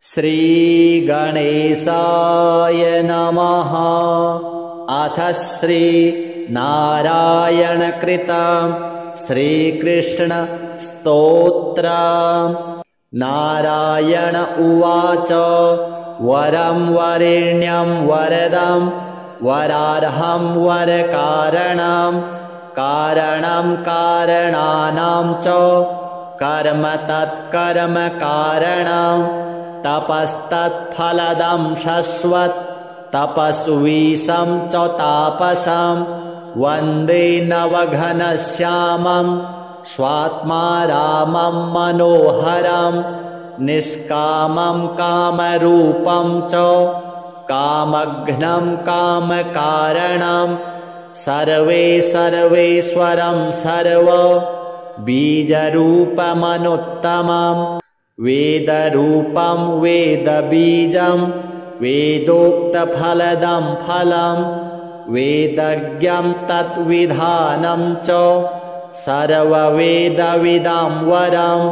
श्रीगणेशाय नमः। अथ श्रीनारायणकृतं श्रीकृष्णस्तोत्रम्। नारायण उवाच वरं वरेण्यं वरदं वरार्हं वरकारणं कारणं कारणानां च कर्म तत्कर्म कारणं तपस्तत्फलदं शश्वत् तपस्वीशं च तापसं वन्दे नवघनश्यामं स्वात्मा रामं मनोहरं निष्कामं कामरूपं च कामघ्नं कामकारणं सर्वेश्वरं सर्व बीजरूपमनुत्तमं वेदरूपं वेदबीजं वेदोक्तफलदं फलं वेदज्ञं तत्विधानं च सर्ववेदविदां वरम्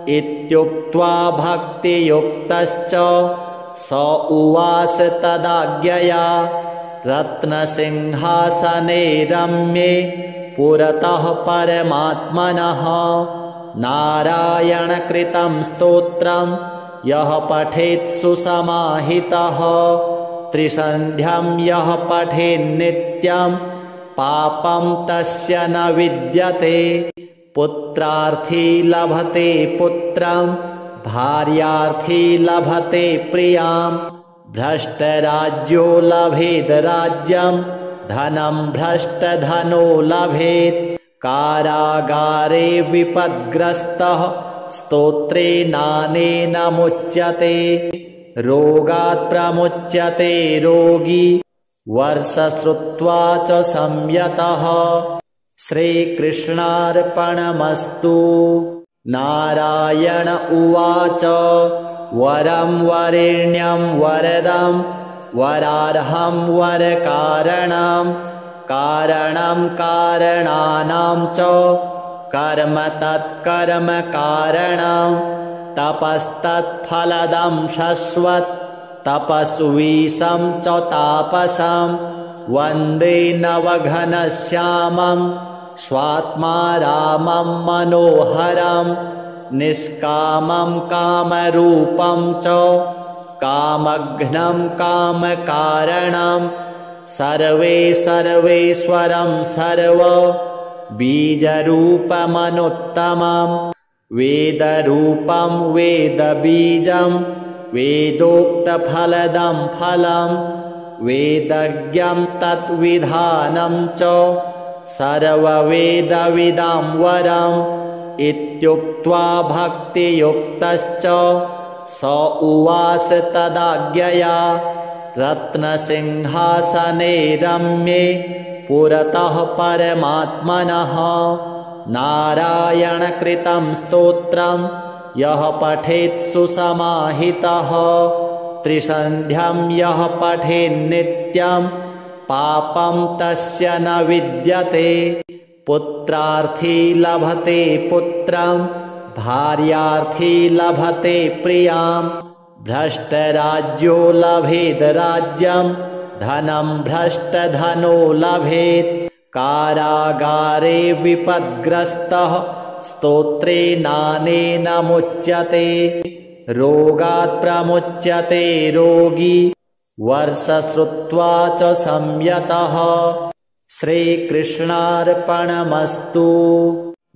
इत्युक्त्वा भक्तियुक्तश्च स उवास तदाज्ञया रत्नसिंहासने रम्ये पुरतः परमात्मनः। नारायणकृतं स्तोत्रं यः पठेत् सुसमाहितः त्रिसन्ध्यं यः पठेन्नित्यं पापं तस्य न विद्यते। पुत्रार्थी लभते पुत्रं भार्यार्थी लभते प्रियां भ्रष्टराज्यो लभेद राज्यं धनं भ्रष्टधनो लभेत्। कारागारे विपद्ग्रस्तः स्तोत्रेणानेन मुच्यते रोगात् प्रमुच्यते रोगी वर्षश्रुत्वा च संयतः। श्रीकृष्णार्पणमस्तु। नारायण उवाच वरं वरेण्यं वरदं वरार्हं वरकारणं कारणं कारणानां च कर्म तत्कर्म कारणं तपस्तत्फलदं शश्वत् तपस्वीशं च तापसं वन्दे नवघनश्यामं स्वात्मा रामं मनोहरं निष्कामं कामरूपं च कामघ्नं कामकारणं सर्वेश्वरं सर्व बीजरूपमनुत्तमं वेदरूपं वेदबीजं वेदोक्तफलदं फलं वेदज्ञं तत्विधानं च सर्ववेदविदां वरम् इत्युक्त्वा भक्तियुक्तश्च स उवास तदाज्ञया रत्नसिंहासने रम्ये पुरतः परमात्मनः। नारायणकृतं स्तोत्रं यः पठेत् सुसमाहितः त्रिसन्ध्यं यः पठेन्नित्यं पापं तस्य न विद्यते। पुत्रार्थी लभते पुत्रं भार्यार्थी लभते प्रियां भ्रष्टराज्यो लभेद राज्यं धनं भ्रष्टधनो लभेत्। कारागारे विपद्ग्रस्तः स्तोत्रेणानेन मुच्यते रोगात् प्रमुच्यते रोगी वर्षश्रुत्वा च संयतः। श्रीकृष्णार्पणमस्तु।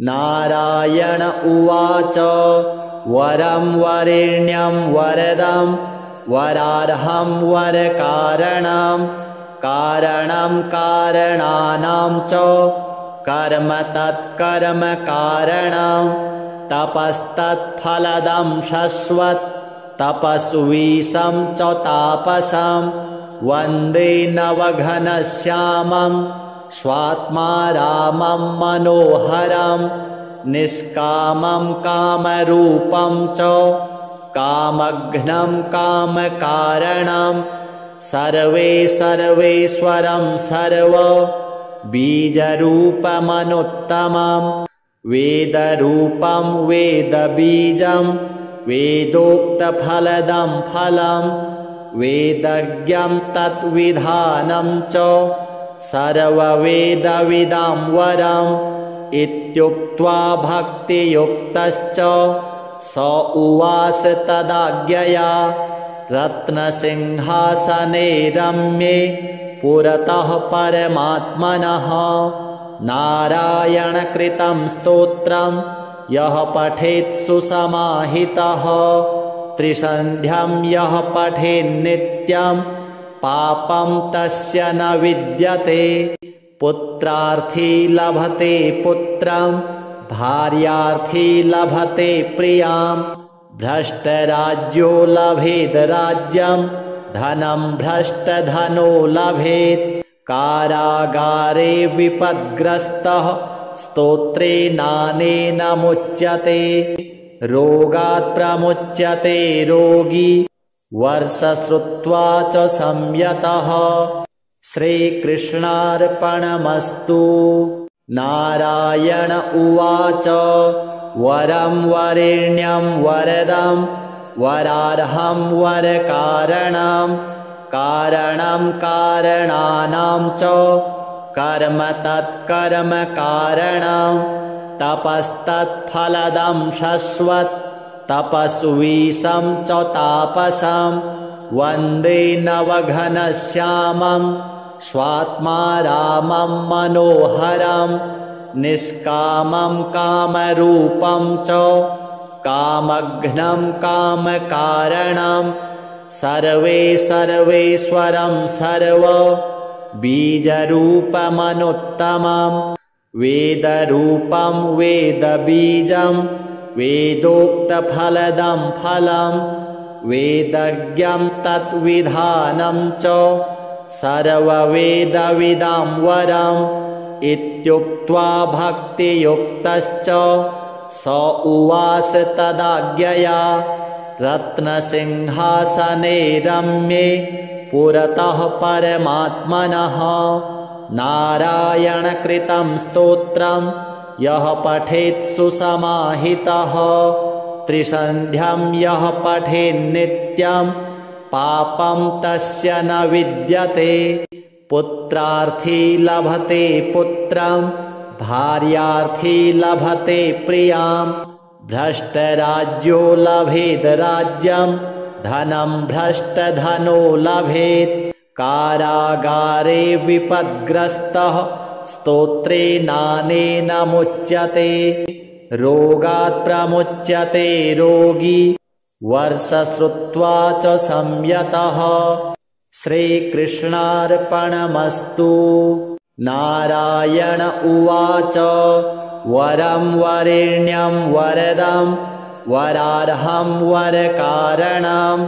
नारायण उवाच वरं वरेण्यं वरदं वरार्हं वरकारणं कारणं कारणानां च कर्म तत्कर्म कारणं तपस्तत्फलदं शश्वत् तपस्वीशं च तापसं वन्दे नवघनश्यामं स्वात्मा रामं मनोहरं निष्कामं कामरूपं च कामघ्नं कामकारणं सर्वेश्वरं सर्व बीजरूपमनुत्तमं वेदरूपं वेदबीजं वेदोक्तफलदं फलं वेदज्ञं तद्विधानं च सर्ववेदविदां वरम् इत्युक्त्वा भक्तियुक्तश्च स उवाच तदाज्ञया रत्नसिंहासने रम्ये पुरतः परमात्मनः नारायणकृतं स्तोत्रं यः पठेत् सुसमाहितः त्रिसन्ध्यं यः पठेन्नित्यं पापं तस्य न विद्यते पुत्रार्थी लभते पुत्रं भार्यार्थी लभते प्रियां भ्रष्टराज्यो लभेद राज्यं धनं भ्रष्टधनो लभेत् कारागारे विपद्ग्रस्तः स्तोत्रेणानेन मुच्यते रोगात् प्रमुच्यते रोगी वर्षश्रुत्वा च संयतः श्रीकृष्णार्पणमस्तु। नारायण उवाच वरं वरेण्यं वरदं वरार्हं वरकारणं कारणं कारणानां च कर्म तत्कर्म कारणं तपस्तत्फलदं शश्वत् तपस्वीशं च तापसं वन्दे नवघनश्यामं स्वात्मा रामं मनोहरं निष्कामं कामरूपं च कामघ्नं कामकारणं सर्वेश्वरं सर्व बीजरूपमनुत्तमं वेदरूपं वेदबीजं वेदोक्तफलदं फलं वेदज्ञं तद्विधानं च सर्ववेदविदां वरम् इत्युक्त्वा भक्तियुक्तश्च स उवाच तदाज्ञया रत्नसिंहासने रम्ये पुरतः परमात्मनः नारायणकृतं स्तोत्रं यः पठेत् सुसमाहितः त्रिसन्ध्यं यः पठेन्नित्यं पापं तस्य न विद्यते पुत्रार्थी लभते पुत्रं भार्यार्थी लभते प्रियां भ्रष्टराज्यो लभेद राज्यं धनं भ्रष्टधनो लभेत् कारागारे विपद्ग्रस्तः स्तोत्रेणानेन मुच्यते रोगात् प्रमुच्यते रोगी वर्षश्रुत्वा च संयतः श्रीकृष्णार्पणमस्तु। नारायण उवाच वरं वरेण्यं वरदं वरार्हं वरकारणं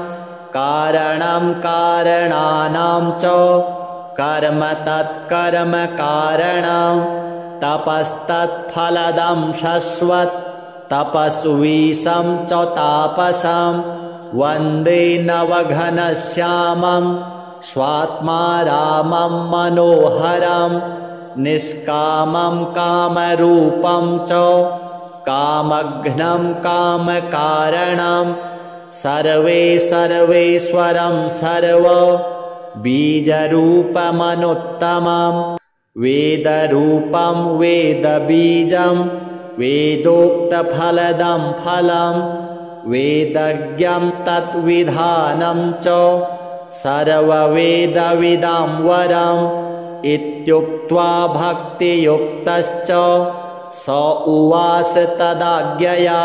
कारणं कारणानां च कर्म तत्कर्म कारणं तपस्तत्फलदं शश्वत् तपस्वीशं च तापसं वन्दे नवघनश्यामं स्वात्मा रामं मनोहरं निष्कामं कामरूपं च कामघ्नं कामकारणं सर्वेश्वरं सर्व बीजरूपमनुत्तमं वेदरूपं वेदबीजं वेदोक्तफलदं फलं वेदज्ञं तद्विधानं च सर्ववेदविदां वरम् इत्युक्त्वा भक्तियुक्तश्च स उवाच तदाज्ञया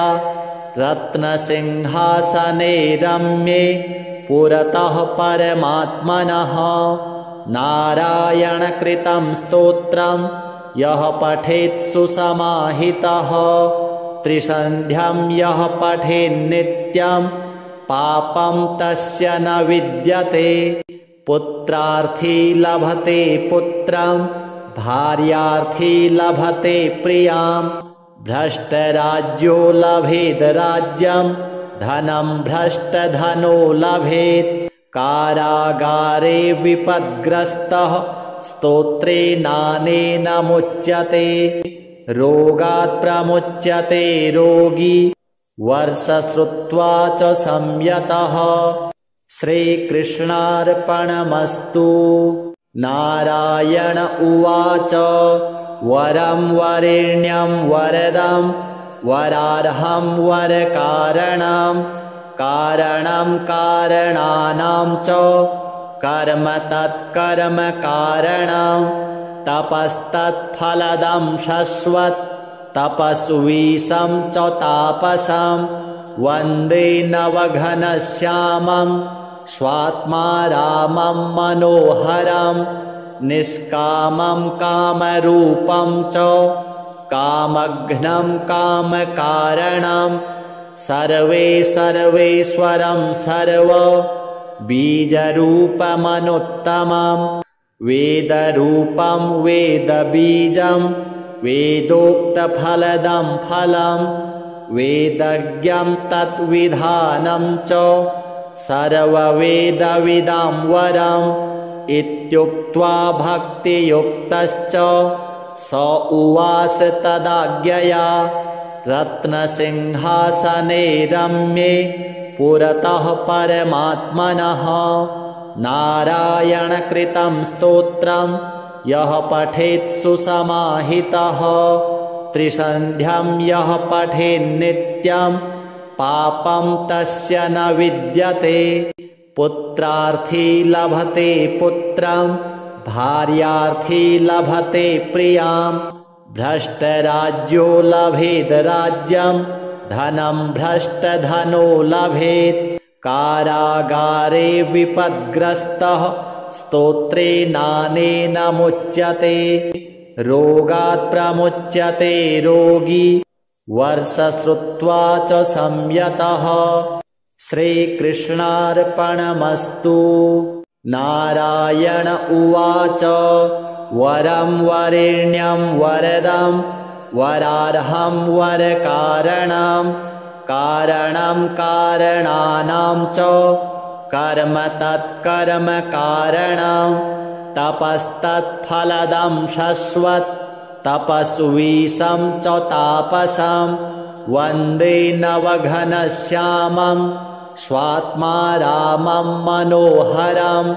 रत्नसिंहासने रम्ये पुरतः परमात्मनः नारायणकृतं स्तोत्रं यः पठेत् सुसमाहितः त्रिसन्ध्यं यः पठेन्नित्यं पापं तस्य न विद्यते पुत्रार्थी लभते पुत्रं भार्यार्थी लभते प्रियां भ्रष्टराज्यो लभेद राज्यं धनं भ्रष्टधनो लभेत् कारागारे विपद्ग्रस्तः स्तोत्रेणानेन मुच्यते रोगात् प्रमुच्यते रोगी वर्षश्रुत्वा च संयतः श्रीकृष्णार्पणमस्तु। नारायण उवाच वरं वरेण्यं वरदं वरार्हं वरकारणं कारणं कारणानां च कर्म तत्कर्म कारणं तपस्तत्फलदं शश्वत् तपस्वीशं च तापसं वन्दे नवघनश्यामं स्वात्मा रामं मनोहरं निष्कामं कामरूपं च कामघ्नं कामकारणं सर्वेश्वरं सर्व बीजरूपमनुत्तमं वेदरूपं वेदबीजं वेदोक्तफलदं फलं वेदज्ञं तत्विधानं च सर्ववेदविदां वरम् इत्युक्त्वा भक्तियुक्तश्च स उवास तदाज्ञया रत्नसिंहासने रम्ये पुरतः परमात्मनः। नारायणकृतं स्तोत्रं यः पठेत् सुसमाहितः त्रिसन्ध्यं यः पठेन्नित्यं पापं तस्य न विद्यते। पुत्रार्थी लभते पुत्रं भार्यार्थी लभते प्रियां भ्रष्टराज्यो लभेद राज्यं धनं भ्रष्टधनो लभेत्। कारागारे विपद्ग्रस्तः स्तोत्रेणानेन मुच्यते रोगात् प्रमुच्यते रोगी वर्षश्रुत्वा च संयतः। श्रीकृष्णार्पणमस्तु। नारायण उवाच वरं वरेण्यं वरदं वरार्हं वरकारणं कारणं कारणानां च कर्म तत्कर्म कारणं तपस्तत्फलदं शश्वत् तपस्वीशं च तापसं वन्दे नवघनश्यामं स्वात्मा रामं मनोहरं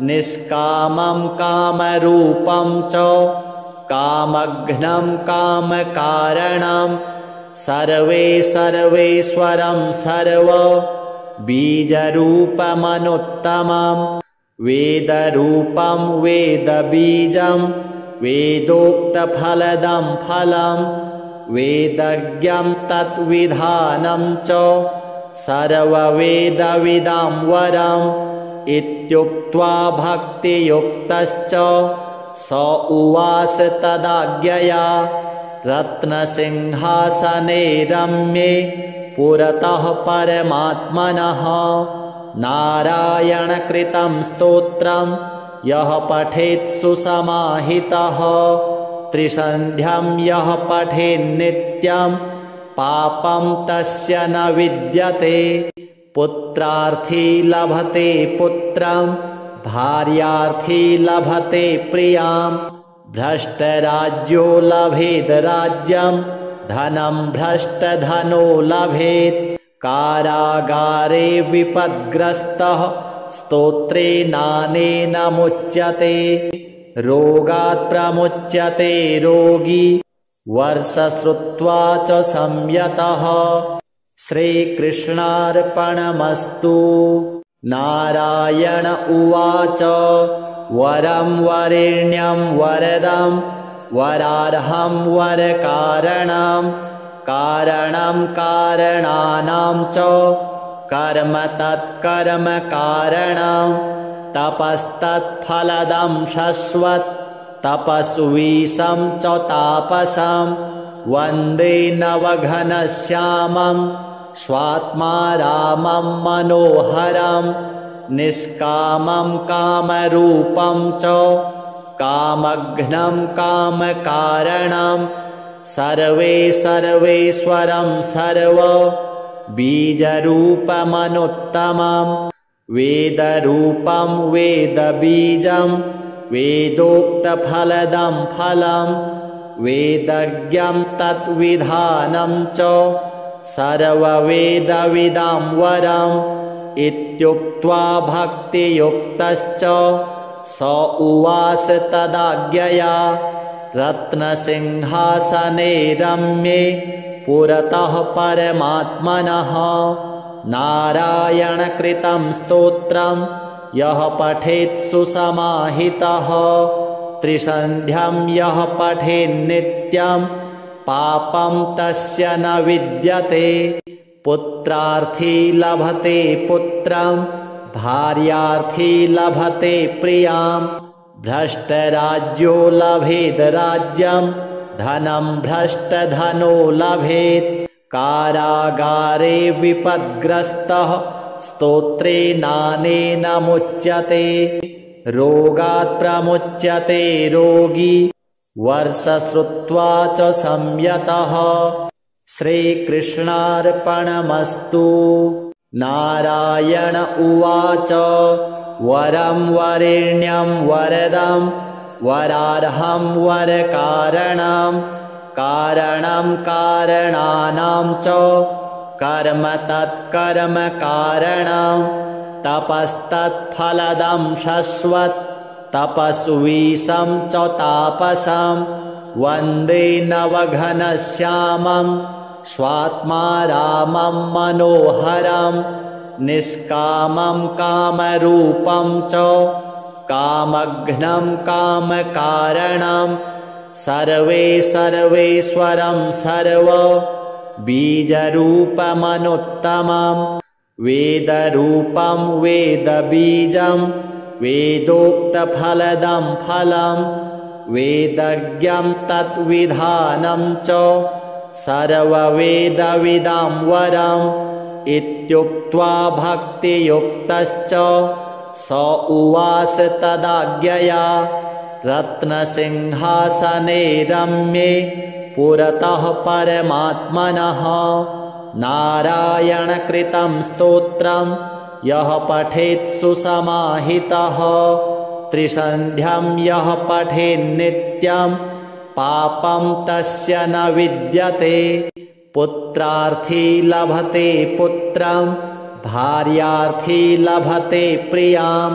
निष्कामं कामरूपं च कामघ्नं कामकारणं सर्वेश्वरं सर्व बीजरूपमनुत्तमं वेदरूपं वेदबीजं वेदोक्तफलदं फलं वेदज्ञं तत्विधानं च सर्ववेदविदां वरम् इत्युक्त्वा भक्तियुक्तश्च स उवास तदाज्ञया रत्नसिंहासने रम्ये पुरतः परमात्मनः। नारायणकृतं स्तोत्रं यः पठेत् सुसमाहितः त्रिसन्ध्यं यः पठेन्नित्यं पापं तस्य न विद्यते। पुत्रार्थी लभते पुत्रं भार्यार्थी लभते प्रियां भ्रष्टराज्यो लभेद राज्यं धनं भ्रष्टधनो लभेत्। कारागारे विपद्ग्रस्तः स्तोत्रेणानेन मुच्यते रोगात् प्रमुच्यते रोगी वर्षश्रुत्वा च संयतः। श्रीकृष्णार्पणमस्तु। नारायण उवाच वरं वरेण्यं वरदं वरार्हं वरकारणं कारणं कारणानां च कर्म तत्कर्म कारणं तपस्तत्फलदं शश्वत् तपस्वीशं च तापसं वन्दे नवघनश्यामं स्वात्मा रामं मनोहरं निष्कामं कामरूपं च कामघ्नं कामकारणं सर्वेश्वरं सर्व बीजरूपमनुत्तमं वेदरूपं वेदबीजं वेदोक्तफलदं फलं वेदज्ञं तत्विधानं च सर्ववेदविदां वरम् इत्युक्त्वा भक्तियुक्तश्च स उवास तदाज्ञया रत्नसिंहासने रम्ये पुरतः परमात्मनः। नारायणकृतं स्तोत्रं यः पठेत् सुसमाहितः त्रिसन्ध्यं यः पठेन्नित्यं पापं तस्य न विद्यते। पुत्रार्थी लभते पुत्रं भार्यार्थी लभते प्रियां भ्रष्टराज्यो लभेद राज्यं धनं भ्रष्टधनो लभेत्। कारागारे विपद्ग्रस्तः स्तोत्रेणानेन मुच्यते रोगात् प्रमुच्यते रोगी वर्षश्रुत्वा च संयतः। श्रीकृष्णार्पणमस्तु। नारायण उवाच वरं वरेण्यं वरदं वरार्हं वरकारणं कारणं कारणानां च कर्म तत्कर्म कारणं तपस्तत्फलदं शश्वत् तपस्वीशं च तापसं वन्दे नवघनश्यामं स्वात्मा रामं मनोहरं निष्कामं कामरूपं च कामघ्नं कामकारणं सर्वेश्वरं सर्व बीजरूपमनुत्तमं वेदरूपं वेदबीजं वेदोक्तफलदं फलं वेदज्ञं तद्विधानं च सर्ववेदविदां वरम् इत्युक्त्वा भक्तियुक्तश्च स उवास तदाज्ञया रत्नसिंहासने रम्ये पुरतः परमात्मनः। नारायणकृतं स्तोत्रं यः पठेत् सुसमाहितः त्रिसन्ध्यं यः पठेन्नित्यं पापं तस्य न विद्यते। पुत्रार्थी लभते पुत्रं भार्यार्थी लभते प्रियां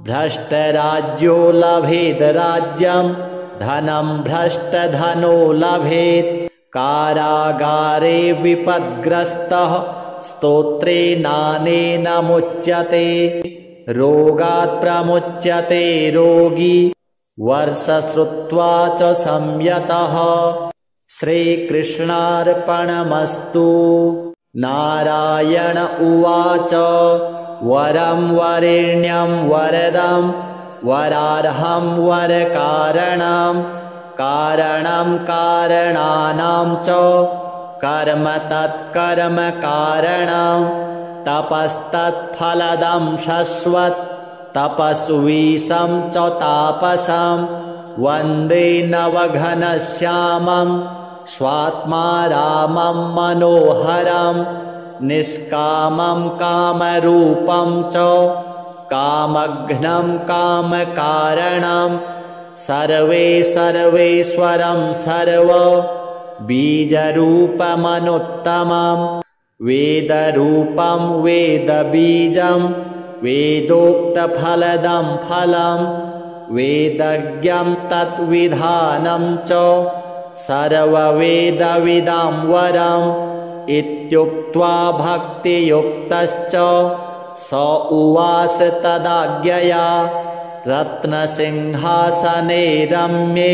भ्रष्टराज्यो लभेद राज्यं धनं भ्रष्टधनो लभेत्। कारागारे विपद्ग्रस्तः स्तोत्रेणानेन मुच्यते रोगात् प्रमुच्यते रोगी वर्षश्रुत्वा च संयतः। श्रीकृष्णार्पणमस्तु। नारायण उवाच वरं वरेण्यं वरदं वरार्हं वरकारणं कारणं कारणानां च कर्म तत्कर्म कारणं तपस्तत्फलदं शश्वत् तपस्वीशं च तापसं वन्दे नवघनश्यामं स्वात्मा रामं मनोहरं निष्कामं कामरूपं च कामघ्नं कामकारणं सर्वेश्वरं सर्व बीजरूपमनुत्तमं वेदरूपं वेदबीजं वेदोक्तफलदं फलं वेदज्ञं तद्विधानं च सर्ववेदविदां वरम् इत्युक्त्वा भक्तियुक्तश्च स उवास तदाज्ञया रत्नसिंहासने रम्ये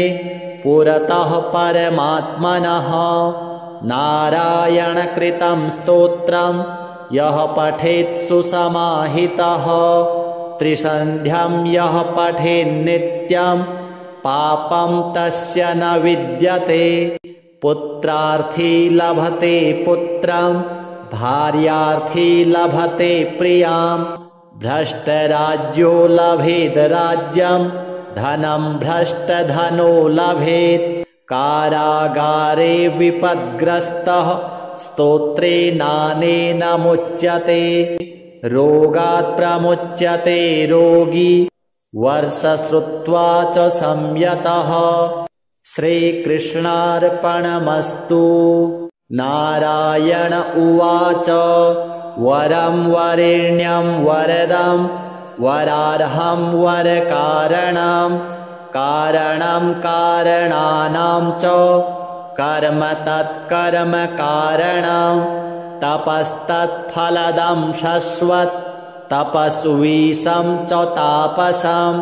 पुरतः परमात्मनः। नारायणकृतं स्तोत्रं यः पठेत् सुसमाहितः त्रिसन्ध्यं यः पठेन्नित्यं पापं तस्य न विद्यते। पुत्रार्थी लभते पुत्रं भार्यार्थी लभते प्रियां भ्रष्टराज्यो लभेद राज्यं धनं भ्रष्टधनो लभेत्। कारागारे विपद्ग्रस्तः स्तोत्रेणानेन मुच्यते रोगात् प्रमुच्यते रोगी वर्षश्रुत्वा च संयतः। श्रीकृष्णार्पणमस्तु। नारायण उवाच वरं वरेण्यं वरदं वरार्हं वरकारणं कारणं कारणानां च कर्म तत्कर्म कारणं तपस्तत्फलदं शश्वत् तपस्वीशं च तापसं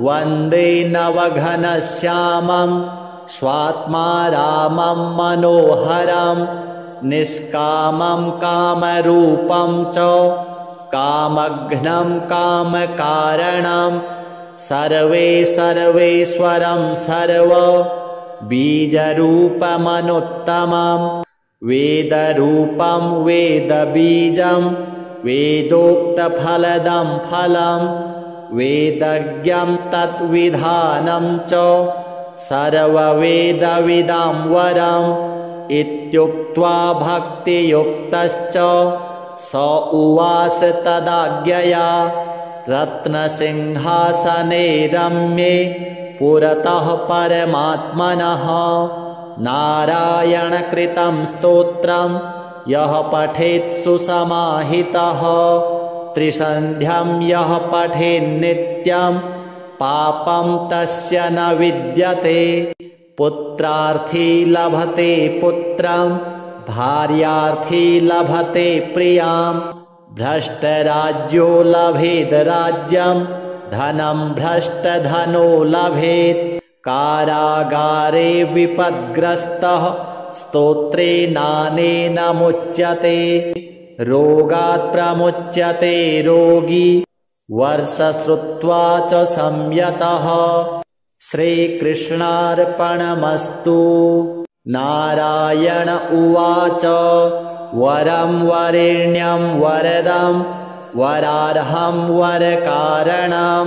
वन्दे नवघनश्यामं स्वात्मा रामं मनोहरं निष्कामं कामरूपं च कामघ्नं कामकारणं सर्वेश्वरं सर्व बीजरूपमनुत्तमं वेदरूपं वेदबीजं वेदोक्तफलदं फलं वेदज्ञं तद्विधानं च सर्ववेदविदां वरम् इत्युक्त्वा भक्तियुक्तश्च स उवास तदाज्ञया रत्नसिंहासने रम्ये पुरतः परमात्मनः नारायणकृतं स्तोत्रं यः पठेत् सुसमाहितः त्रिसन्ध्यं यः पठेन्नित्यं पापं तस्य न विद्यते पुत्रार्थी लभते पुत्रं भार्यार्थी लभते प्रियां भ्रष्टराज्यो लभेद् राज्यं धनं भ्रष्टधनो लभेत् कारागारे विपद्ग्रस्तः स्तोत्रेणानेन मुच्यते रोगात् प्रमुच्यते रोगी वर्षश्रुत्वा च संयतः श्रीकृष्णार्पणमस्तु। नारायण उवाच वरं वरेण्यं वरदं वरार्हं वरकारणं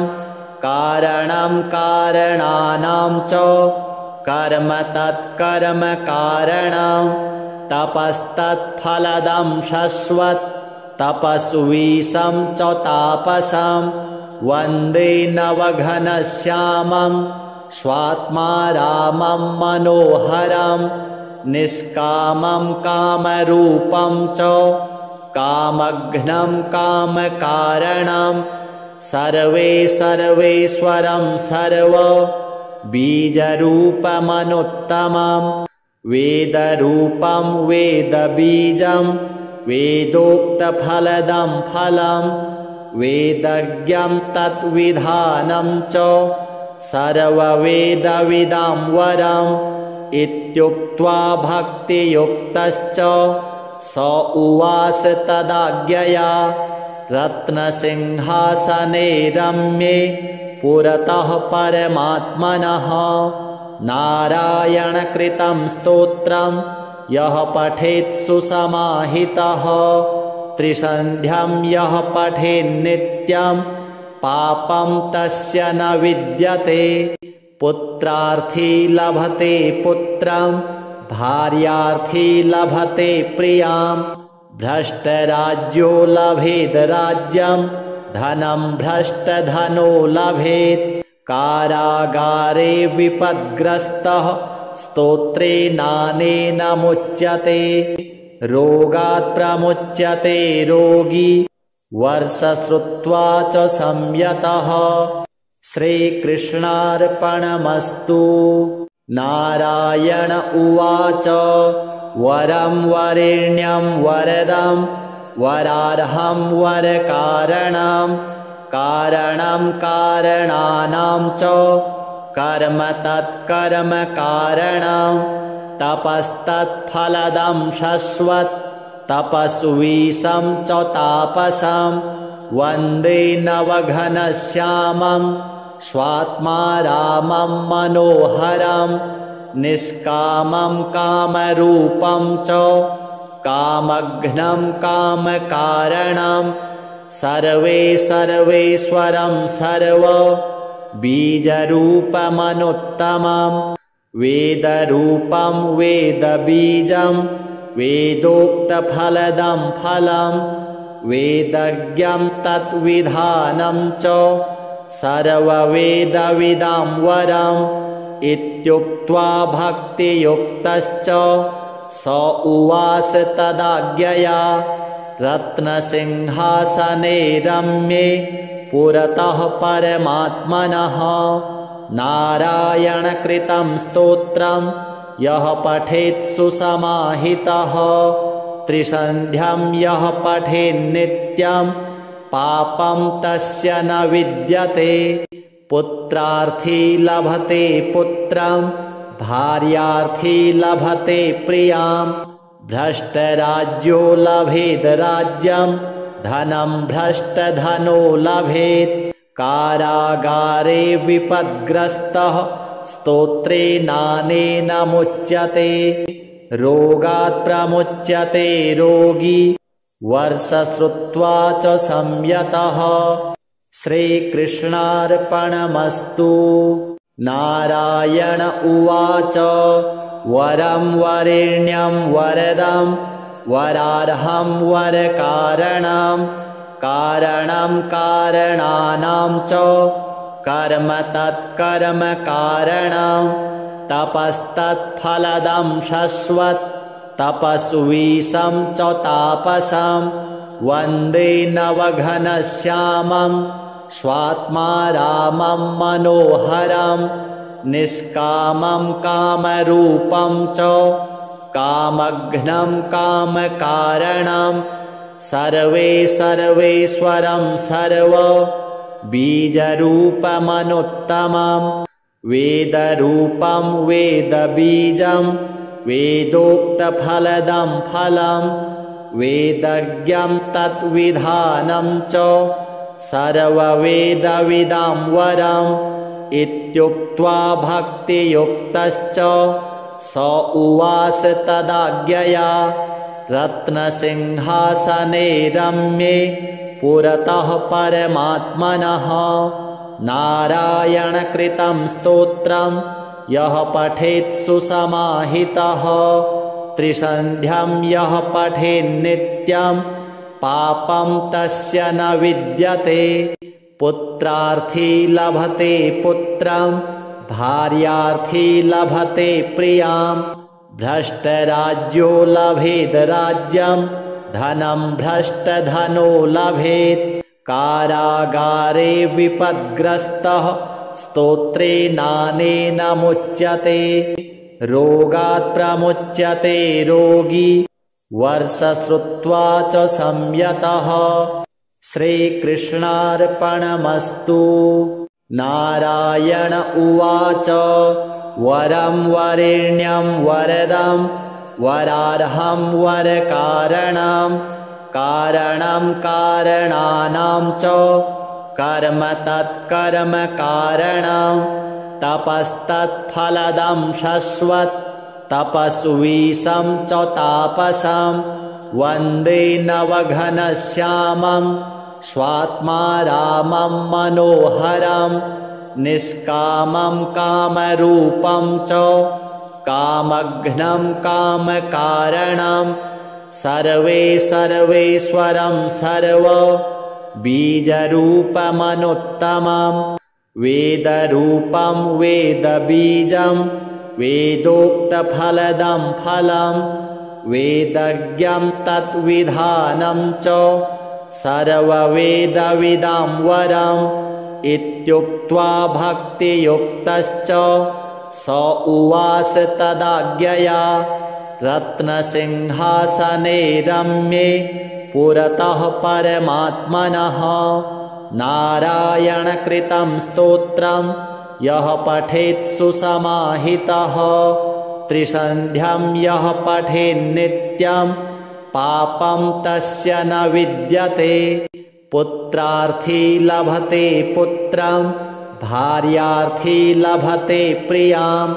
कारणं कारणानां च कर्म तत्कर्म कारणं तपस्तत्फलदं शश्वत् तपस्वीशं च तापसं वन्दे नवघनश्यामं स्वात्मा रामं मनोहरं निष्कामं कामरूपं च कामघ्नं कामकारणं सर्वेश्वरं सर्व बीजरूपमनुत्तमं वेदरूपं वेदबीजं वेदोक्तफलदं फलं वेदज्ञं तद्विधानं च सर्ववेदविदां वरम् इत्युक्त्वा भक्तियुक्तश्च स उवास तदाज्ञया रत्नसिंहासने रम्ये पुरतः परमात्मनः नारायणकृतं स्तोत्रं यः पठेत् सुसमाहितः त्रिसन्ध्यं यः पठेन्नित्यं पापं तस्य न विद्यते पुत्रार्थी लभते पुत्रं भार्यार्थी लभते प्रियां भ्रष्टराज्यो लभेद् राज्यं धनं भ्रष्टधनो लभेत् कारागारे विपद्ग्रस्तः स्तोत्रेणानेन मुच्यते रोगात् प्रमुच्यते रोगी वर्षश्रुत्वा च संयतः श्रीकृष्णार्पणमस्तु। नारायण उवाच वरं वरेण्यं वरदं वरार्हं वरकारणं कारणं कारणानां च कर्म तत्कर्म कारणं तपस्तत्फलदं शश्वत् तपस्वीशं च तापसं वन्दे नवघनश्यामं स्वात्मा रामं मनोहरं निष्कामं कामरूपं च कामघ्नं कामकारणं सर्वेश्वरं सर्व बीजरूपमनुत्तमं वेदरूपं वेदबीजं वेदोक्तफलदं फलं वेदज्ञं तद्विधानं च सर्ववेदविदां वरम् इत्युक्त्वा भक्तियुक्तश्च स उवास तदाज्ञया रत्नसिंहासने रम्ये पुरतः परमात्मनः नारायणकृतं स्तोत्रं यः पठेत् सुसमाहितः त्रिसन्ध्यं यः पठेन्नित्यं पापं तस्य न विद्यते पुत्रार्थी लभते पुत्रं भार्यार्थी लभते प्रियां भ्रष्टराज्यो लभेद राज्यं धनं भ्रष्टधनो लभेत् कारागारे विपद्ग्रस्तः स्तोत्रेणानेन मुच्यते रोगात् प्रमुच्यते रोगी वर्षश्रुत्वा च संयतः श्रीकृष्णार्पणमस्तु। नारायण उवाच वरं वरेण्यं वरदं वरार्हं वरकारणं कारणं कारणानां च कर्म तत्कर्म कारणं तपस्तत्फलदं शश्वत् तपस्वीशं च तापसं वन्दे नवघनश्यामं स्वात्मा रामं मनोहरं निष्कामं कामरूपं च कामघ्नं कामकारणं सर्वेश्वरं सर्व बीजरूपमनुत्तमं वेदरूपं वेदबीजं वेदोक्तफलदं फलं वेदज्ञं तत्विधानं च सर्ववेदविदां वरम् इत्युक्त्वा भक्तियुक्तश्च स उवास तदाज्ञया रत्नसिंहासने रम्ये पुरतः परमात्मनः नारायणकृतं स्तोत्रं यः पठेत् सुसमाहितः त्रिसन्ध्यं यः पठेन्नित्यं पापं तस्य न विद्यते पुत्रार्थी लभते पुत्रं भार्यार्थी लभते प्रियां भ्रष्टराज्यो लभेद राज्यं धनं भ्रष्टधनो लभेत् कारागारे विपद्ग्रस्तः स्तोत्रेणानेन मुच्यते रोगात् प्रमुच्यते रोगी वर्षश्रुत्वा च संयतः श्रीकृष्णार्पणमस्तु। नारायण उवाच वरं वरेण्यं वरदं वरार्हं वरकारणं कारणं कारणानां च कर्म तत्कर्म कारणं तपस्तत्फलदं शश्वत् तपस्वीशं च तापसं वन्दे नवघनश्यामं स्वात्मा रामं मनोहरं निष्कामं कामरूपं च कामघ्नं कामकारणं सर्वेश्वरं सर्व बीजरूपमनुत्तमं वेदरूपं वेदबीजं वेदोक्तफलदं फलं वेदज्ञं तत्विधानं च सर्ववेदविदां वरम् इत्युक्त्वा भक्तियुक्तश्च स उवास तदाज्ञया रत्नसिंहासने रम्ये पुरतः परमात्मनः नारायणकृतं स्तोत्रं यः पठेत् सुसमाहितः त्रिसन्ध्यं यः पठेन्नित्यं पापं तस्य न विद्यते पुत्रार्थी लभते पुत्रं भार्यार्थी लभते प्रियां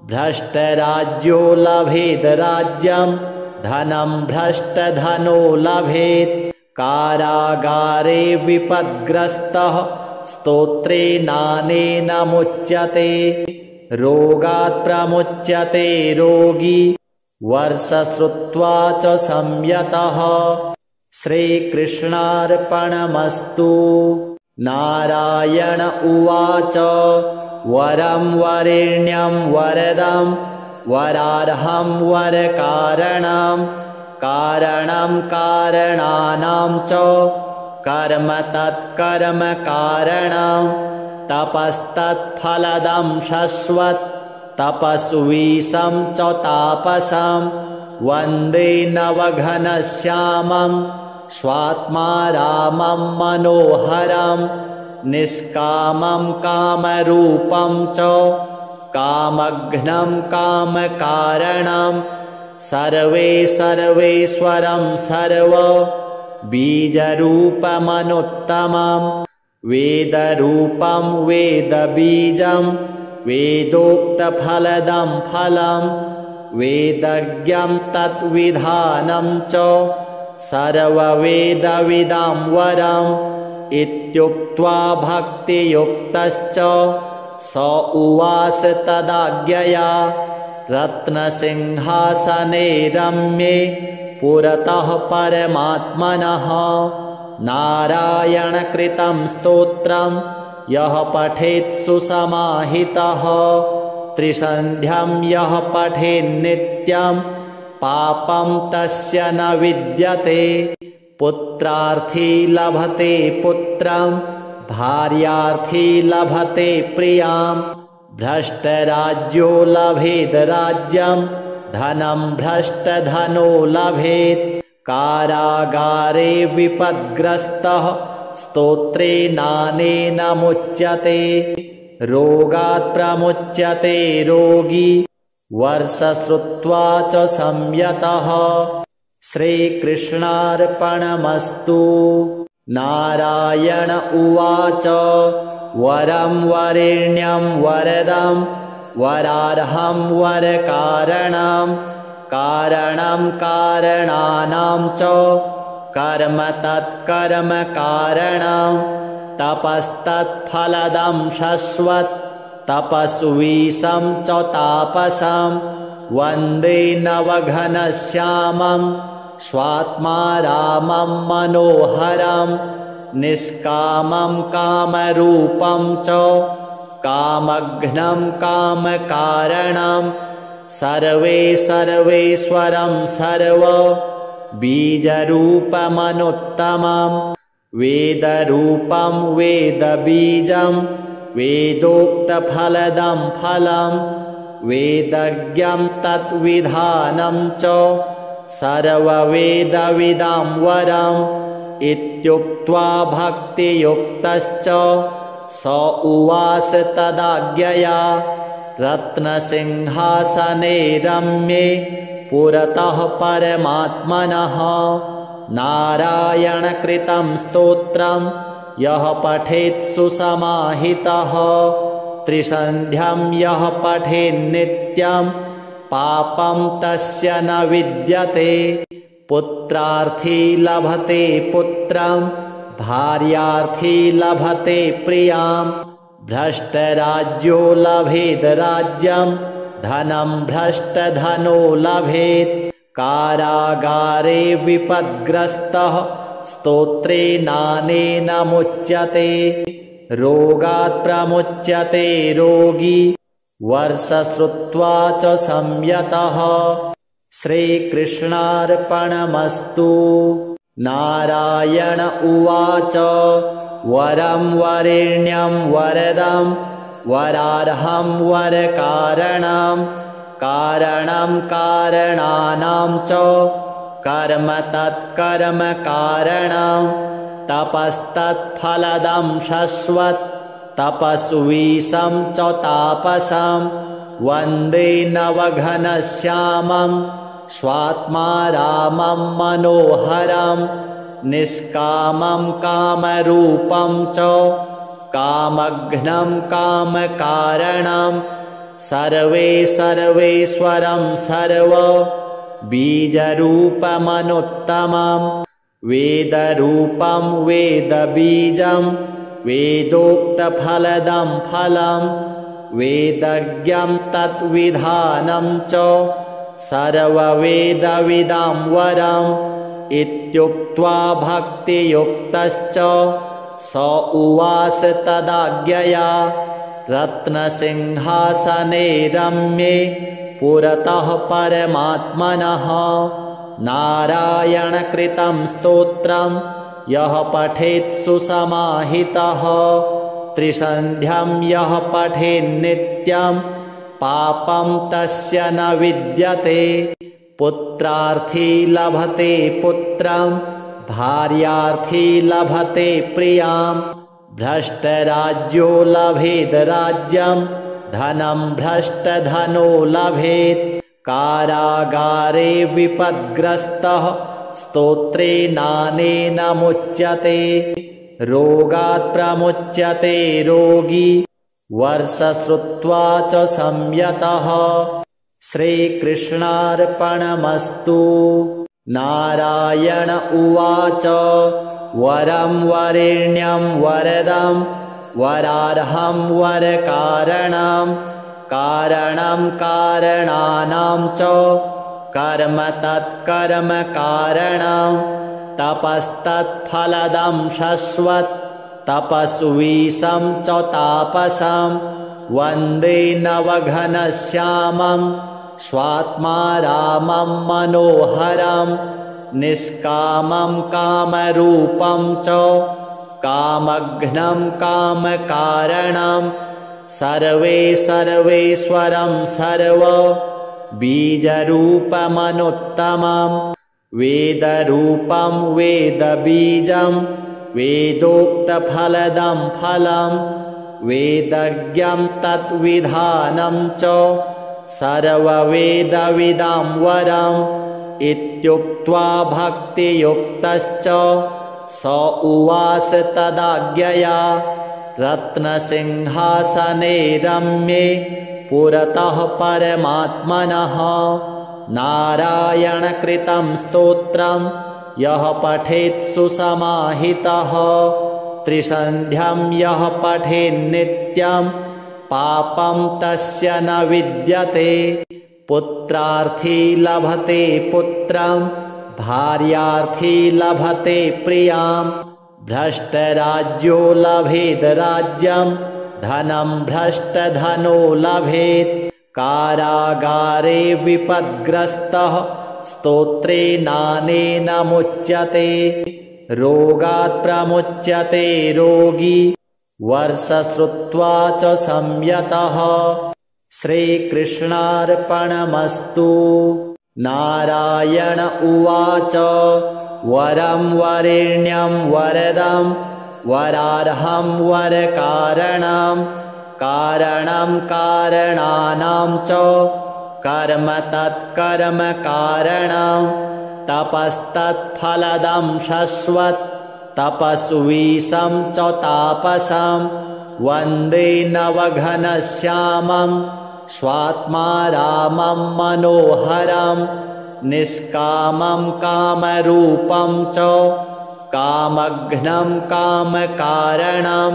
भ्रष्टराज्यो लभेद राज्यं धनं भ्रष्टधनो लभेत् कारागारे विपद्ग्रस्तः स्तोत्रेणानेन मुच्यते रोगात् प्रमुच्यते रोगी वर्षश्रुत्वा च संयतः श्रीकृष्णार्पणमस्तु। नारायण उवाच वरं वरेण्यं वरदं वरार्हं वरकारणं कारणं कारणानां च कर्म तत्कर्मकारणं तपस्तत्फलदं शश्वत् तपस्वीशं च तापसं वन्दे नवघनश्यामं स्वात्मा रामं मनोहरं निष्कामं कामरूपं च कामघ्नं कामकारणं सर्वेश्वरं सर्व बीजरूपमनुत्तमं वेदरूपं वेदबीजं वेदोक्तफलदं फलं वेदज्ञं तद्विधानं च सर्ववेदविदां वरम् इत्युक्त्वा भक्तियुक्तश्च स उवास तदाज्ञया रत्नसिंहासने रम्ये पुरतः परमात्मनः नारायणकृतं स्तोत्रं यः पठेत् सुसमाहितः त्रिसन्ध्यं यः पठेन्नित्यं पापं तस्य न विद्यते पुत्रार्थी लभते पुत्रं भार्यार्थी लभते प्रियां भ्रष्टराज्यो लभेद राज्यं धनं भ्रष्टधनो लभेत् कारागारे विपद्ग्रस्तः स्तोत्रेणानेन मुच्यते रोगात् प्रमुच्यते रोगी वर्षश्रुत्वा च संयतः श्रीकृष्णार्पणमस्तु। नारायण उवाच वरं वरेण्यं वरदं वरार्हं वरकारणं कारणं कारणानां च कर्म तत्कर्मकारणं तपस्तत्फलदं शश्वत् तपस्वीशं च तापसं वन्दे नवघनश्यामं स्वात्मा रामं मनोहरं निष्कामं कामरूपं च कामघ्नं कामकारणं सर्वेश्वरं सर्व बीजरूपमनुत्तमं वेदरूपं वेदबीजं वेदोक्तफलदं फलं वेदज्ञं तद्विधानं च सर्ववेदविदां वरम् इत्युक्त्वा भक्तियुक्तश्च स उवास तदाज्ञया रत्नसिंहासने रम्ये पुरतः परमात्मनः नारायणकृतं स्तोत्रं यः पठेत् सुसमाहितः त्रिसन्ध्यं यः पठेन्नित्यं पापं तस्य न विद्यते पुत्रार्थी लभते पुत्रं भार्यार्थी लभते प्रियां भ्रष्टराज्यो लभेद राज्यं धनं भ्रष्टधनो लभेत् कारागारे विपद्ग्रस्तः स्तोत्रेणानेन मुच्यते रोगात् प्रमुच्यते रोगी वर्षश्रुत्वा च संयतः श्रीकृष्णार्पणमस्तु। नारायण उवाच वरं वरेण्यं वरदं वरार्हं वरकारणं कारणं कारणानां च कर्म तत्कर्मकारणं तपस्तत्फलदं शश्वत् तपस्वीशं च तापसं वन्दे नवघनश्यामं स्वात्मा रामं मनोहरं निष्कामं कामरूपं च कामघ्नं कामकारणं सर्वेश्वरं सर्व बीजरूपमनुत्तमं वेदरूपं वेदबीजं वेदोक्तफलदं फलं वेदज्ञं तद्विधानं च सर्ववेदविदां वरम् इत्युक्त्वा भक्तियुक्तश्च स उवास तदाज्ञया रत्नसिंहासने रम्ये पुरतः परमात्मनः। नारायणकृतं स्तोत्रं यः पठेत् सुसमाहितः त्रिसन्ध्यं यः पठेन्नित्यं पापं तस्य न विद्यते। पुत्रार्थी लभते पुत्रं भार्यार्थी लभते प्रियां भ्रष्टराज्यो लभेद राज्यं धनं भ्रष्टधनो लभेत्। कारागारे विपद्ग्रस्तः स्तोत्रेणानेन मुच्यते रोगात् प्रमुच्यते रोगी वर्षश्रुत्वा च संयतः। श्रीकृष्णार्पणमस्तु। नारायण उवाच वरं वरेण्यं वरदं वरार्हं वरकारणं कारणं कारणानां च कर्म तत्कर्म कारणं तपस्तत्फलदं शश्वत् तपस्वीशं च तापसं वन्दे नवघनश्यामं स्वात्मा रामं मनोहरं निष्कामं कामरूपं च कामघ्नं कामकारणं सर्वेश्वरं सर्व बीजरूपमनुत्तमं वेदरूपं वेदबीजं वेदोक्तफलदं फलं वेदज्ञं तत्विधानं च सर्ववेदविदां वरम् इत्युक्त्वा भक्तियुक्तश्च स उवास तदाज्ञया रत्नसिंहासने रम्ये पुरतः परमात्मनः। नारायणकृतं स्तोत्रं यः पठेत् सुसमाहितः त्रिसन्ध्यं यः पठेन्नित्यं पापं तस्य न विद्यते। पुत्रार्थी लभते पुत्रं भार्यार्थी लभते प्रियां भ्रष्टराज्यो लभेद राज्यं धनं भ्रष्टधनो लभेत्। कारागारे विपद्ग्रस्तः स्तोत्रेणानेन मुच्यते रोगात् प्रमुच्यते रोगी वर्षश्रुत्वा च संयतः। श्रीकृष्णार्पणमस्तु। नारायण उवाच वरं वरेण्यं वरदं वरार्हं वरकारणं कारणं कारणानां च कर्म तत्कर्म कारणं तपस्तत्फलदं शश्वत् तपस्वीशं च तापसं वन्दे नवघनश्यामं स्वात्मा रामं मनोहरं निष्कामं कामरूपं च कामघ्नं कामकारणं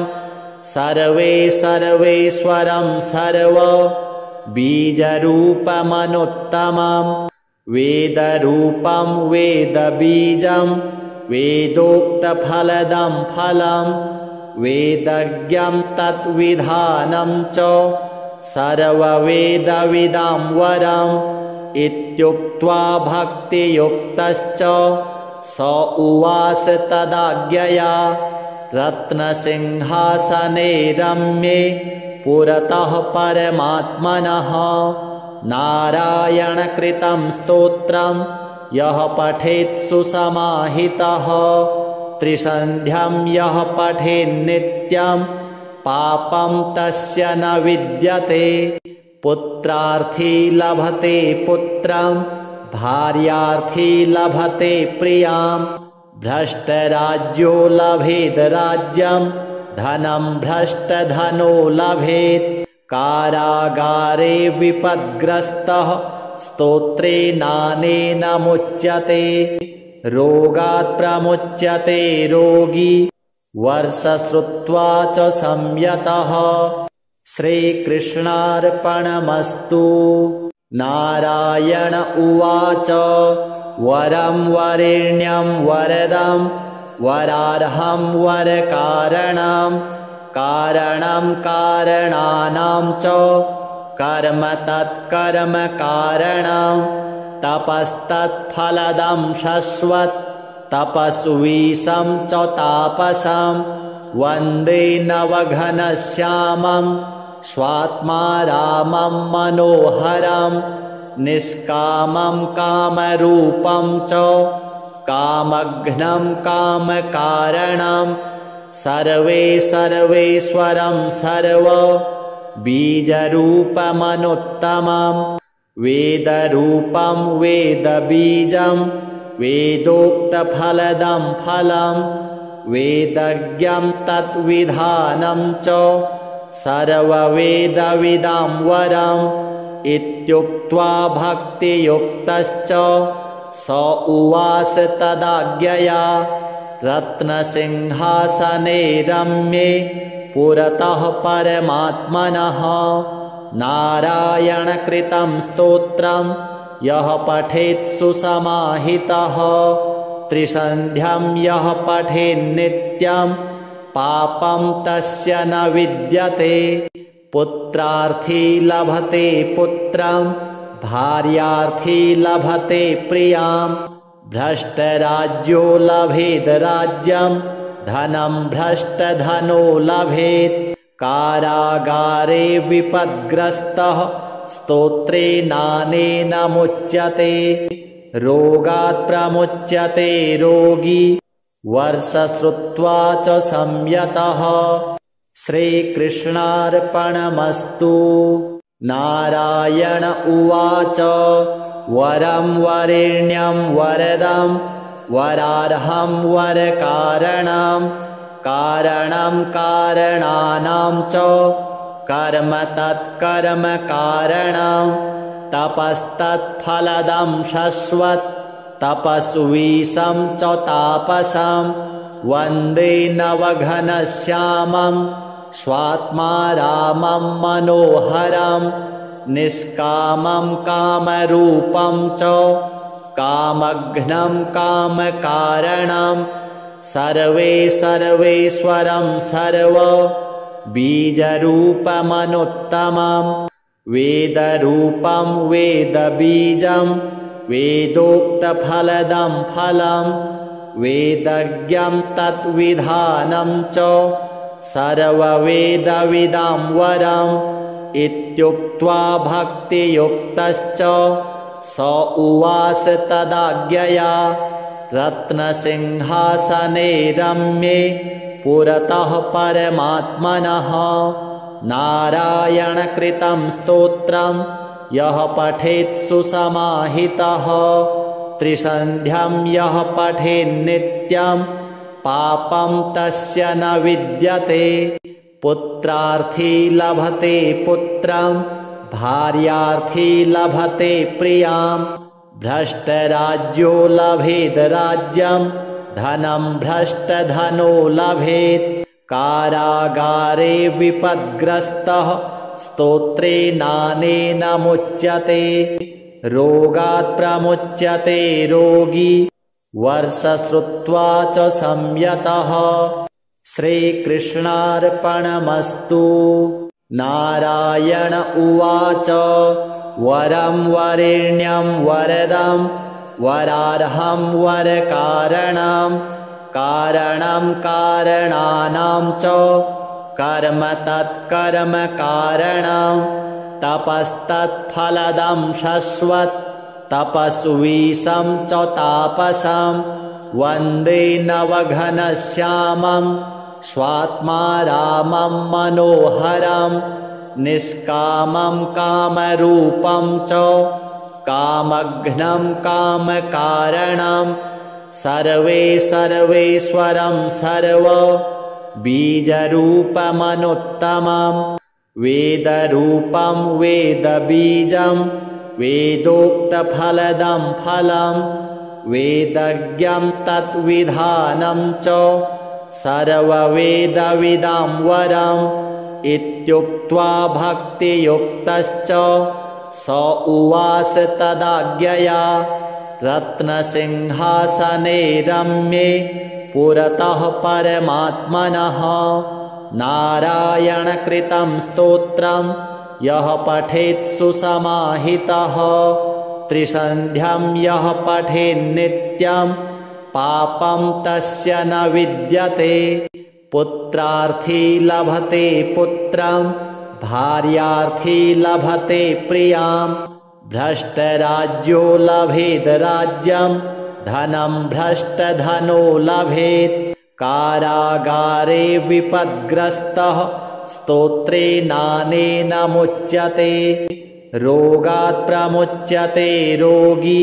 सर्वेश्वरं सर्व बीजरूपमनुत्तमं वेदरूपं वेदबीजं वेदोक्तफलदं फलं वेदज्ञं तत्विधानं च सर्ववेदविदां वरम् इत्युक्त्वा भक्तियुक्तश्च स उवास तदाज्ञया रत्नसिंहासने रम्ये पुरतः परमात्मनः। नारायणकृतं स्तोत्रं यः पठेत् सुसमाहितः त्रिसन्ध्यं यः पठेन्नित्यं पापं तस्य न विद्यते। पुत्रार्थी लभते पुत्रं भार्यार्थी लभते प्रियां भ्रष्टराज्यो लभेद राज्यं धनं भ्रष्टधनो लभेत्। कारागारे विपद्ग्रस्तः स्तोत्रेणानेन मुच्यते रोगात् प्रमुच्यते रोगी वर्षश्रुत्वा च संयतः। श्रीकृष्णार्पणमस्तु। नारायण उवाच वरं वरेण्यं वरदं वरार्हं वरकारणं कारणं कारणानां च कर्म तत्कर्म कारणं तपस्तत्फलदं शश्वत् तपस्वीशं च तापसं वन्दे नवघनश्यामं स्वात्मा रामं मनोहरं निष्कामं कामरूपं च कामघ्नं कामकारणं सर्वेश्वरं सर्व बीजरूपमनुत्तमं वेदरूपं वेदबीजं वेदोक्तफलदं फलं वेदज्ञं तत्विधानं च सर्ववेदविदां वरम् इत्युक्त्वा भक्तियुक्तश्च स उवाच तदाज्ञया रत्नसिंहासने रम्ये पुरतः परमात्मनः नारायणकृतं स्तोत्रं यः पठेत् सुसमाहितः त्रिसन्ध्यं यः पठेन्नित्यं पापं तस्य न विद्यते पुत्रार्थी लभते पुत्रं भार्यार्थी लभते प्रियां भ्रष्टराज्यो लभेद् राज्यं धनं भ्रष्टधनो लभेत् कारागारे विपद्ग्रस्तः स्तोत्रेणानेन मुच्यते रोगात् प्रमुच्यते रोगी वर्षश्रुत्वा च संयतः श्रीकृष्णार्पणमस्तु। नारायण उवाच वरं वरेण्यं वरदं वरार्हं वरकारणं कारणं कारणानां च कर्म तत्कर्म कारणं तपस्तत्फलदं शश्वत् तपस्वीशं च तापसं वन्दे नवघनश्यामं स्वात्मा रामं मनोहरं निष्कामं कामरूपं च कामघ्नं कामकारणं सर्वेश्वरं सर्व बीजरूपमनुत्तमं वेदरूपं वेदबीजं वेदोक्तफलदं फलं वेदज्ञं तत्विधानं च सर्ववेदविदां वरम् इत्युक्त्वा भक्तियुक्तश्च स उवाच तदाज्ञया रत्नसिंहासने रम्ये पुरतः परमात्मनः नारायणकृतं स्तोत्रं यः पठेत् सुसमाहितः त्रिसन्ध्यं यः पठेन्नित्यं पापं तस्य न विद्यते पुत्रार्थी लभते पुत्रं भार्यार्थी लभते प्रियां भ्रष्टराज्यो लभेद् राज्यं धनं भ्रष्टधनो लभेत् कारागारे विपद्ग्रस्तः स्तोत्रेणानेन मुच्यते रोगात् प्रमुच्यते रोगी वर्षश्रुत्वा च संयतः श्रीकृष्णार्पणमस्तु। नारायण उवाच वरं वरेण्यं वरदं वरार्हं वरकारणं कारणं कारणानां च कर्म तत्कर्म कारणं तपस्तत्फलदं शश्वत् तपस्वीशं च तापसं वन्दे नवघनश्यामं स्वात्मा रामं मनोहरं निष्कामं कामरूपं च कामघ्नं कामकारणं सर्वेश्वरं सर्व बीजरूपमनुत्तमं वेदरूपं वेदबीजं वेदोक्तफलदं फलं वेदज्ञं तत्विधानं च सर्ववेदविदां वरम् इत्युक्त्वा भक्तियुक्तश्च स उवाच तदाज्ञया रत्नसिंहासने रम्ये पुरतः परमात्मनः नारायणकृतं स्तोत्रं यः पठेत् सुसमाहितः त्रिसन्ध्यं यः पठेन्नित्यं पापं तस्य न विद्यते पुत्रार्थी लभते पुत्रं भार्यार्थी लभते प्रियां भ्रष्टराज्यो लभेद राज्यं धनं भ्रष्टधनो लभेत् कारागारे विपद्ग्रस्तः स्तोत्रेणानेन मुच्यते रोगात् प्रमुच्यते रोगी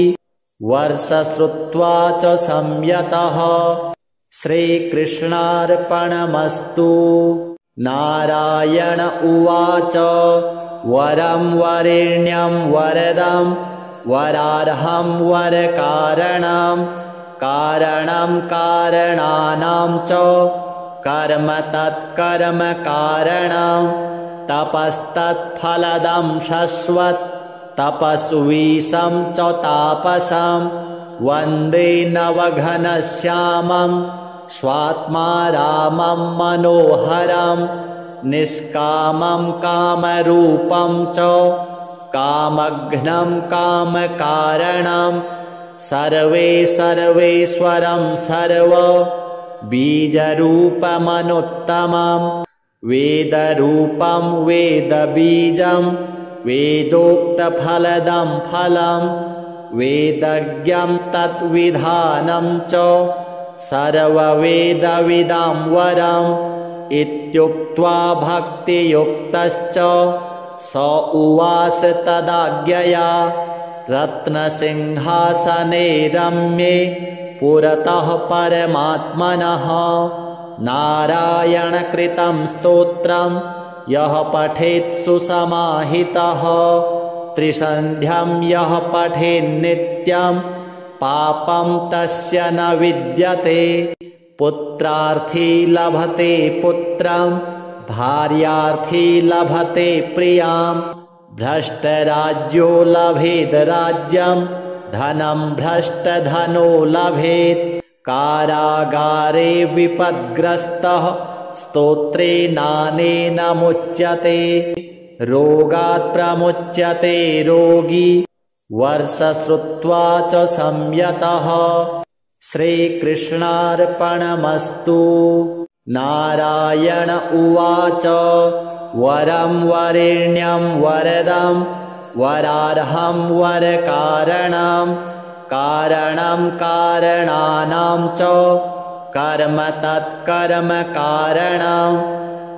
वर्षश्रुत्वा च संयतः श्रीकृष्णार्पणमस्तु। नारायण उवाच वरं वरेण्यं वरदं वरार्हं वरकारणं कारणं कारणानां च कर्म तत्कर्म कारणं तपस्तत्फलदं शश्वत् तपस्वीशं च तापसं वन्दे नवघनश्यामं स्वात्मा रामं मनोहरं निष्कामं कामरूपं च कामघ्नं कामकारणं सर्वे सर्वेश्वरं सर्व बीजरूपमनुत्तमं वेदरूपं वेदबीजं वेदोक्तफलदं फलं वेदज्ञं तत्विधानं च सर्ववेदविदां वरम् इत्युक्त्वा भक्तियुक्तश्च स उवाच तदाज्ञया रत्नसिंहासने रम्ये पुरतः परमात्मनः नारायणकृतं स्तोत्रं यः पठेत् सुसमाहितः त्रिसन्ध्यं यः पठेन्नित्यं पापं तस्य न विद्यते पुत्रार्थी लभते पुत्रं भार्यार्थी लभते प्रियां भ्रष्टराज्यो लभेद राज्यं धनं भ्रष्टधनो लभेत् कारागारे विपद्ग्रस्तः स्तोत्रेणानेन मुच्यते रोगात् प्रमुच्यते रोगी वर्षश्रुत्वा च संयतः श्रीकृष्णार्पणमस्तु। नारायण उवाच वरं वरेण्यं वरदं वरार्हं वरकारणं कारणं कारणानां च कर्म तत्कर्म कारणं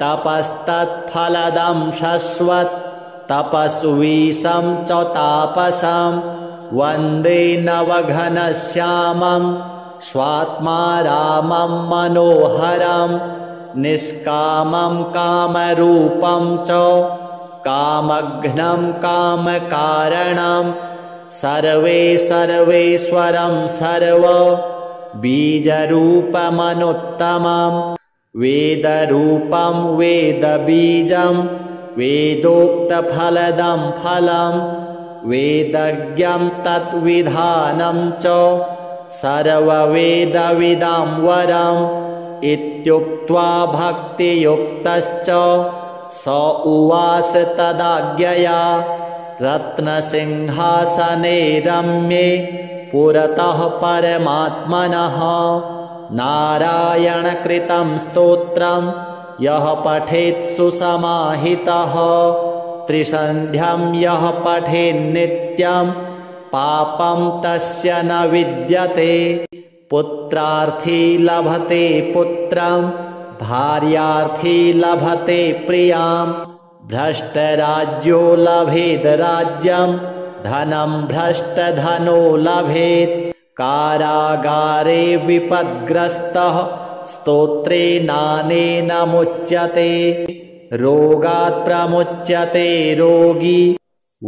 तपस्तत्फलदं शश्वत् तपस्वीशं च तापसं वन्दे नवघनश्यामं स्वात्मा रामं मनोहरं निष्कामं कामरूपं च कामघ्नं कामकारणं सर्वे सर्वेश्वरं सर्व बीजरूपमनुत्तमं वेदरूपं वेदबीजं वेदोक्तफलदं फलं वेदज्ञं तत्विधानं च सर्ववेदविदां वरम् इत्युक्त्वा भक्तियुक्तश्च स उवाच तदाज्ञया रत्नसिंहासने रम्ये पुरतः परमात्मनः नारायणकृतं स्तोत्रं यः पठेत् सुसमाहितः त्रिसन्ध्यं यः पठेन्नित्यं पापं तस्य न विद्यते पुत्रार्थी लभते पुत्रं भार्यार्थी लभते प्रियां भ्रष्टराज्यो लभेद राज्यं धनं भ्रष्टधनो लभेत् कारागारे विपद्ग्रस्तः स्तोत्रेणानेन मुच्यते रोगात् प्रमुच्यते रोगी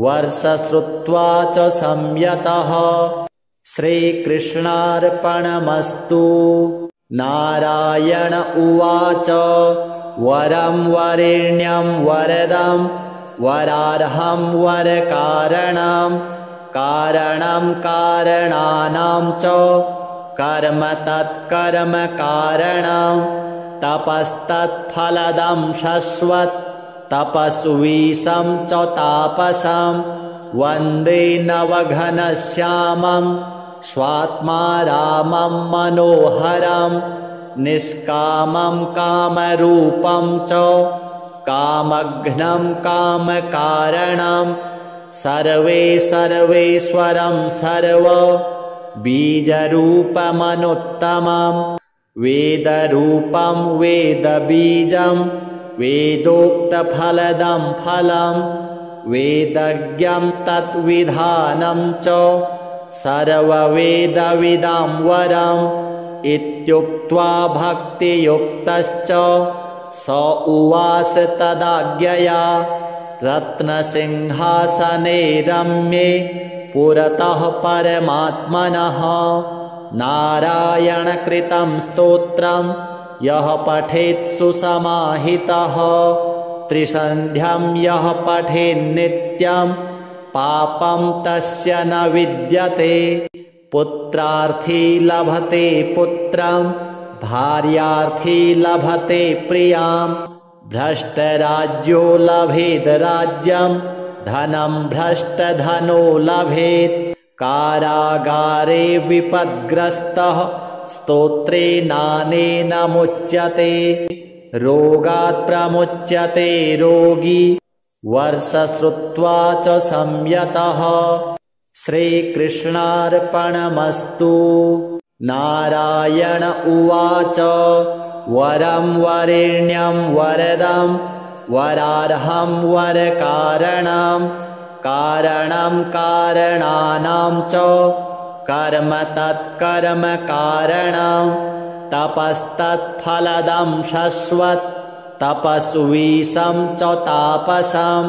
वर्षश्रुत्वा च संयतः श्रीकृष्णार्पणमस्तु। नारायण उवाच वरं वरेण्यं वरदं वरार्हं वरकारणं कारणं कारणानां च कर्म तत्कर्म कारणं तपस्तत्फलदं शश्वत् तपस्वीशं च तापसं वन्दे नवघनश्यामं स्वात्मा रामं मनोहरं निष्कामं कामरूपं च कामघ्नं कामकारणं सर्वेश्वरं सर्व बीजरूपमनुत्तमं वेदरूपं वेदबीजं वेदोक्तफलदं फलं वेदज्ञं तत्विधानं च सर्ववेदविदां वरम् इत्युक्त्वा भक्तियुक्तश्च स उवाच तदाज्ञया रत्नसिंहासने रम्ये पुरतः परमात्मनः नारायणकृतं स्तोत्रं यः पठेत् सुसमाहितः त्रिसन्ध्यं यः पठेन्नित्यं पापं तस्य न विद्यते पुत्रार्थी लभते पुत्रं भार्यार्थी लभते प्रियां भ्रष्टराज्यो लभेद राज्यं धनं भ्रष्टधनो लभेत् कारागारे विपद्ग्रस्तः स्तोत्रेणानेन मुच्यते रोगात् प्रमुच्यते रोगी वर्षश्रुत्वा च संयतः श्रीकृष्णार्पणमस्तु। नारायण उवाच वरं वरेण्यं वरदं वरार्हं वरकारणं कारणं कारणानां च कर्म तत्कर्म कारणं तपस्तत्फलदं शश्वत् तपस्वीशं च तापसं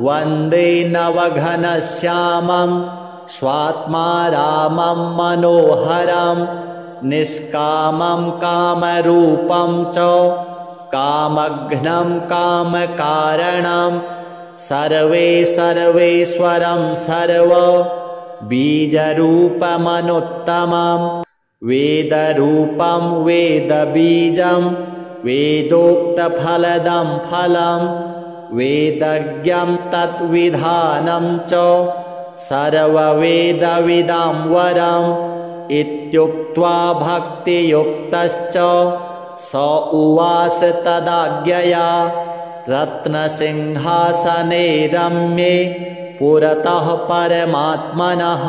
वन्दे नवघनश्यामं स्वात्मा रामं मनोहरं निष्कामं कामरूपं च कामघ्नं कामकारणं सर्वेश्वरं सर्व बीजरूपमनुत्तमं वेदरूपं वेदबीजं वेदोक्तफलदं फलं वेदज्ञं तत्विधानं च सर्ववेदविदां वरम् इत्युक्त्वा भक्तियुक्तश्च स उवाच तदाज्ञया रत्नसिंहासने रम्ये पुरतः परमात्मनः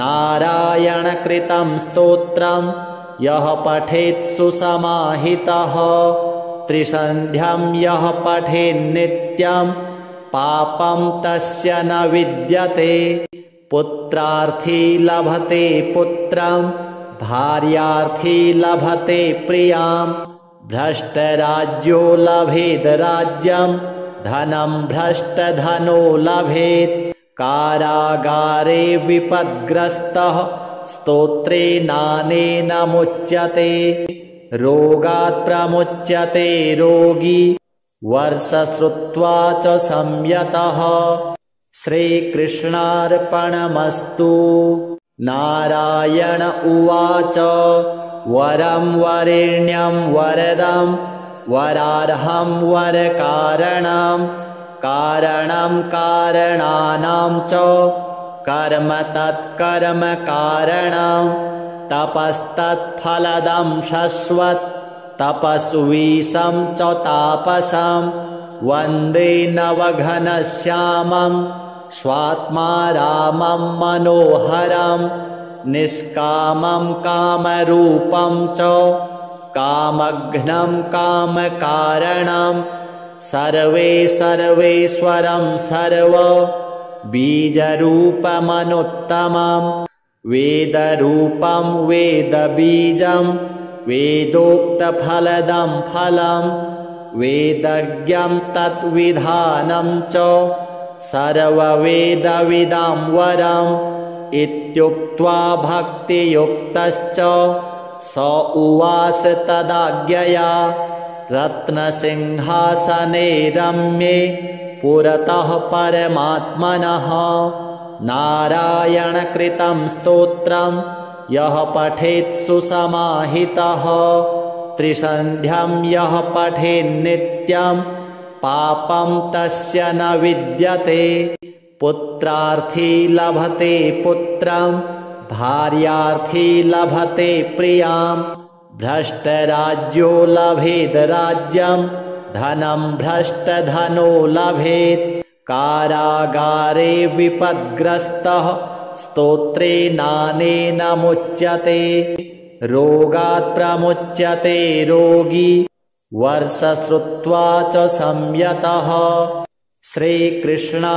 नारायणकृतं स्तोत्रं यः पठेत् सुसमाहितः त्रिसन्ध्यं यः पठेन्नित्यं पापं तस्य न विद्यते पुत्रार्थी लभते पुत्रं भार्यार्थी लभते प्रियां भ्रष्टराज्यो लभेद राज्यं धनं भ्रष्टधनो लभेत् कारागारे विपद्ग्रस्तः स्तोत्रेणानेन मुच्यते रोगात् प्रमुच्यते रोगी वर्षश्रुत्वा च संयतः श्रीकृष्णार्पणमस्तु। नारायण उवाच वरं वरेण्यं वरदं वरार्हं वरकारणं कारणं कारणानां च कर्म तत्कर्म कारणं तपस्तत्फलदं शश्वत् तपस्वीशं च तापसं वन्दे नवघनश्यामं स्वात्मा रामं मनोहरं निष्कामं कामरूपं च कामघ्नं कामकारणं सर्वेश्वरं सर्व बीजरूपमनुत्तमं वेदरूपं वेदबीजं वेदोक्तफलदं फलं वेदज्ञं तत्विधानं च सर्ववेदविदां वरम् इत्युक्त्वा भक्तियुक्तश्च स उवाच तदाज्ञया रत्नसिंहासने रम्ये पुरतः परमात्मनः नारायणकृतं स्तोत्रं यः पठेत् सुसमाहितः त्रिसन्ध्यं यः पठेन्नित्यं पापं तस्य न विद्यते। पुत्रार्थी लभते पुत्रं, भार्यार्थी लभते प्रियां। भ्रष्टराज्यो लभेद राज्यं, धनं भ्रष्टधनो लभेत्। कारागारे विपद्ग्रस्तः, स्तोत्रेणानेन मुच्यते। रोगात् प्रमुच्यते रोगी, वर्षश्रुत्वा च संयतः। श्रीकृष्णार्पणमस्तु।